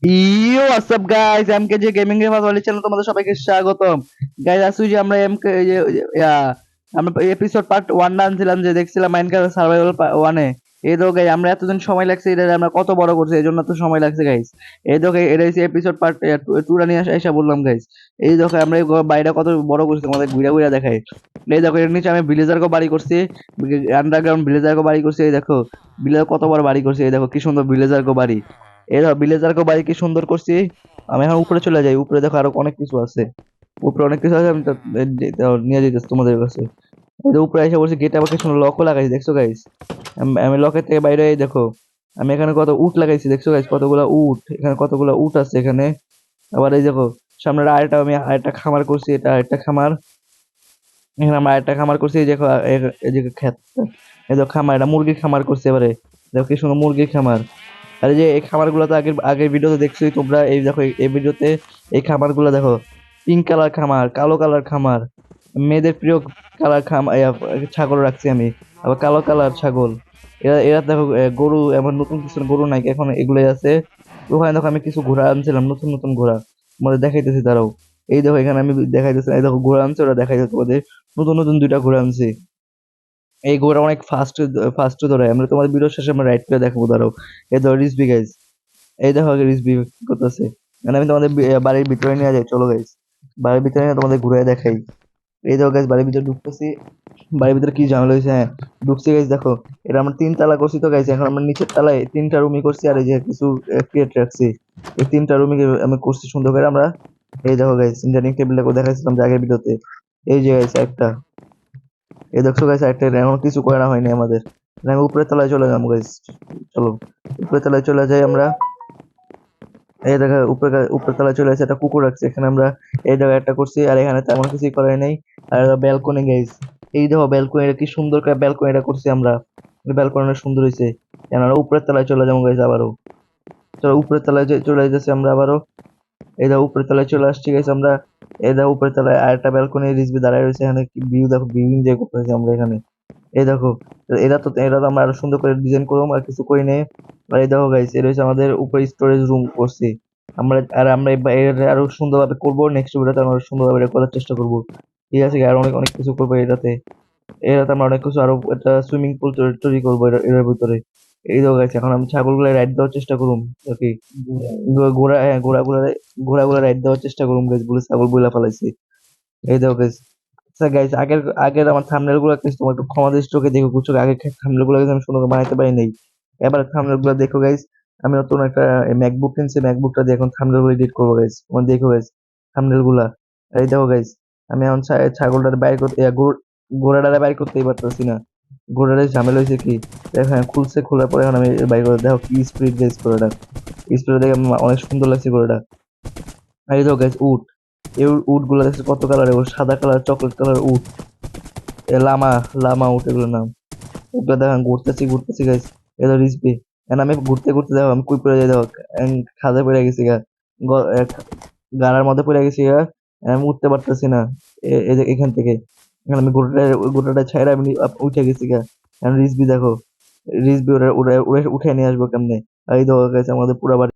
ইয়ো WhatsApp guys, এমকেজে gaming এর মাঝে channel তোমাদের সবাইকে স্বাগতম। গাইস আজকে যে আমরা এমকে আমরা এপিসোড পার্ট 1 আনছিলাম, যে দেখছিলাম মাইনক্রাফট সার্ভাইভাল 1 এ। এই দেখো গাইস, আমরা এতদিন সময় লাগছে, এটা আমরা কত বড় করছি, এই জন্য তো সময় লাগছে গাইস। এই দেখো এটা হচ্ছে এপিসোড পার্ট 2 নিয়ে আসা বললাম গাইস। এই দেখো আমরা এই বাড়িটা কত বড় করছি, তোমাদের ঘুরে ঘুরে দেখাই। এই দেখো এর নিচে আমি ভিলেজার কো বাড়ি করছি, আন্ডারগ্রাউন্ড ভিলেজার কো বাড়ি করছি। এই দেখো ভিলেজার কত বড় বাড়ি করছি, এই দেখো কি সুন্দর ভিলেজার কো বাড়ি। এই দেখো ভিলেজার বাড়ি কি সুন্দর করছি। আমি এখন উপরে চলে যাই, উপরে দেখো আরো অনেক কিছু আছে। উপরে অনেক কিছু আছে, আমি তো নিয়ে যেতেছি তোমাদের কাছে। এই যে উপরে এসে বলছি, গেট আবার কি সুন্দর লকও লাগাইছি, দেখছো গাইস? আমি লকের থেকে বাইরে এই দেখো, আমি এখানে কত উট লাগাইছি, দেখছো গাইস? কতগুলা উট, এখানে কতগুলা উট আছে এখানে। আবার এই দেখো সামনে আরেকটা খামার করছি, এটা আরেকটা খামার। এখানে আমরা আরেকটা খামার করছি, এই দেখো এই যে ক্ষেত। এই দেখো খামার, এটা মুরগির খামার করছি এবারে। দেখো কি সুন্দর মুরগির খামার। আর এই যে এই খামারগুলো তো আগের আগের ভিডিওতে দেখছোই তোমরা। এই দেখো এই ভিডিওতে এই খামারগুলো দেখো, পিঙ্ক কালার খামার, কালো কালার খামার, মেয়েদের প্রিয় কালার খামার, ছাগল রাখছি আমি। আবার কালো কালার ছাগল। এরা এরা দেখো গরু, এমন নতুন কিছু গরু নাই এখন, এগুলোই আছে। ওখানে দেখো আমি কিছু ঘোড়া আনছিলাম, নতুন নতুন ঘোড়া। তোমাদের দেখাইতেছি দাঁড়াও। এই দেখো এখানে আমি দেখাইতেছি, এই দেখো ঘোড়া আনছে, ওরা দেখাইতেছে তোমাদের। নতুন নতুন দুইটা ঘোড়া আনছি। এই ঘোড়া অনেক ফাস্ট ফাস্ট দৌড়ায়, আমরা তোমাদের ভিডিও শেষে আমরা রাইড করে দেখাবো দাঁড়াও। এই ধরো রিসবি গাইজ, এই দেখো আগে রিসবি করতেছে। মানে আমি তোমাদের বাড়ির ভিতরে নিয়ে যাই, চলো গাইজ। বাড়ির ভিতরে নিয়ে তোমাদের ঘুরে দেখাই। এই দেখো গাইজ, বাড়ির ভিতরে ঢুকতেছি। বাড়ির ভিতরে কি ঝামেলা হয়েছে, হ্যাঁ ঢুকছি গাইজ। দেখো এটা আমরা 3 তলা করছি তো গাইজ, এখন আমরা নিচের তলায় 3টা রুমই করছি, আর এই যে কিছু ক্রিয়েট রাখছি। এই 3টা রুমই আমি করছি সুন্দর করে আমরা। এই দেখো গাইজ, ইন্টারনেট টেবিলটা দেখাইছিলাম যে আগের ভিডিওতে। এই যে গাইজ একটা, এই দেখছো গাইস একটা, এমন কিছু করা হয়নি আমাদের। আমি উপরের তলায় চলে যাবো গাইস, চলো উপরের তলায় চলে যাই আমরা। এই দেখো উপরের তলায় চলে আসে, একটা কুকুর রাখছে এখানে আমরা। এই জায়গায় একটা করছি, আর এখানে তেমন কিছুই করাই নাই। আর ব্যালকনি গাইস, এই দেখো ব্যালকনিটা কি সুন্দর করে ব্যালকনিটা করছি আমরা। ব্যালকনিটা সুন্দর হয়েছে। আমরা উপরের তলায় চলে যাবো গাইস আবারও। চলো উপরের তলায় চলে যাচ্ছি আমরা আবারও। এই দেখো উপরের তলায় চলে আসছি গাইস আমরা। এই দেখো উপরের তলায় আরেকটা ব্যালকনি রিসবি দাঁড়ায় রয়েছে, এখানে কি ভিউ দেখো, ভিউ এনজয় করতেছি আমরা এখানে। এই দেখো এরা তো আমরা আরো সুন্দর করে ডিজাইন করবো, আর কিছু করি নেই। আর এই দেখো গাইস, এটা হচ্ছে আমাদের উপরে স্টোরেজ রুম করছি আমরা। আর আমরা এর আরো সুন্দরভাবে করবো, নেক্সট ভিডিওতে আমরা সুন্দরভাবে এটা করার চেষ্টা করবো। ঠিক আছে, আর অনেক অনেক কিছু করবো এটাতে। এটাতে আমরা অনেক কিছু, আরো একটা সুইমিং পুল তৈরি করবো এর ভিতরে। এই দেখো গাইস, এখন আমি ছাগলগুলো রাইড দেওয়ার চেষ্টা করুম আর কি। ঘোড়া, হ্যাঁ ঘোড়াগুলো রাইড দেওয়ার চেষ্টা করুম গাইস, বলে ছাগল বইলা ফেলাইছি। এই দেখো গাইস। আচ্ছা গাইস, আগের আগের আমার থাম্বনেল গুলো কিছু তোমার একটু ক্ষমা দৃষ্টিতে দেখো, বুঝছো? আগে থাম্বনেল গুলো কিন্তু আমি সুন্দর করে বানাইতে পারি নাই। এবার থাম্বনেল গুলো দেখো গাইস। আমি নতুন একটা ম্যাকবুক কিনছি, ম্যাকবুকটা দিয়ে এখন থাম্বনেল গুলো এডিট করবো গাইস। তোমার দেখো গাইস থাম্বনেল গুলা। এই দেখো গাইস, আমি এখন ছাগলটার বাইর করতে, ঘোড়াটারে বাইর করতেই পারতেছি না। ঘোড়াটার ঝামেলা হয়েছে কি, দেখো হ্যাঁ, খুলছে, খোলার পরে এখন আমি বাইর করে দেখো কি স্পিড গাইস ঘোড়াটা। স্পিড দেখে আমার অনেক সুন্দর লাগছে ঘোড়াটা। আর এই দেখো গাইস উট, এই উট গুলো দেখছো কত কালারের, সাদা কালার, চকলেট কালার উট। লামা, লামা উট এগুলোর নাম। ওগুলো দেখেন ঘুরতেছি ঘুরতেছি গাইস, এটা রিসপি। এন্ড আমি ঘুরতে ঘুরতে দেখো আমি কই পড়ে যাই দেখো, খাদে পড়ে গেছি গা, গাড়ার মধ্যে পড়ে গেছি গা। আমি উঠতে পারতেছি না এই যে এখান থেকে। এখানে আমি গোটাটা ছাইড়া আমি উঠে গেছি গা। এখন রিসবি দেখো, রিসবি উঠে নিয়ে আসবো কেমনে। আর এই দেখো গাইস আমাদের পুরা বাড়ি।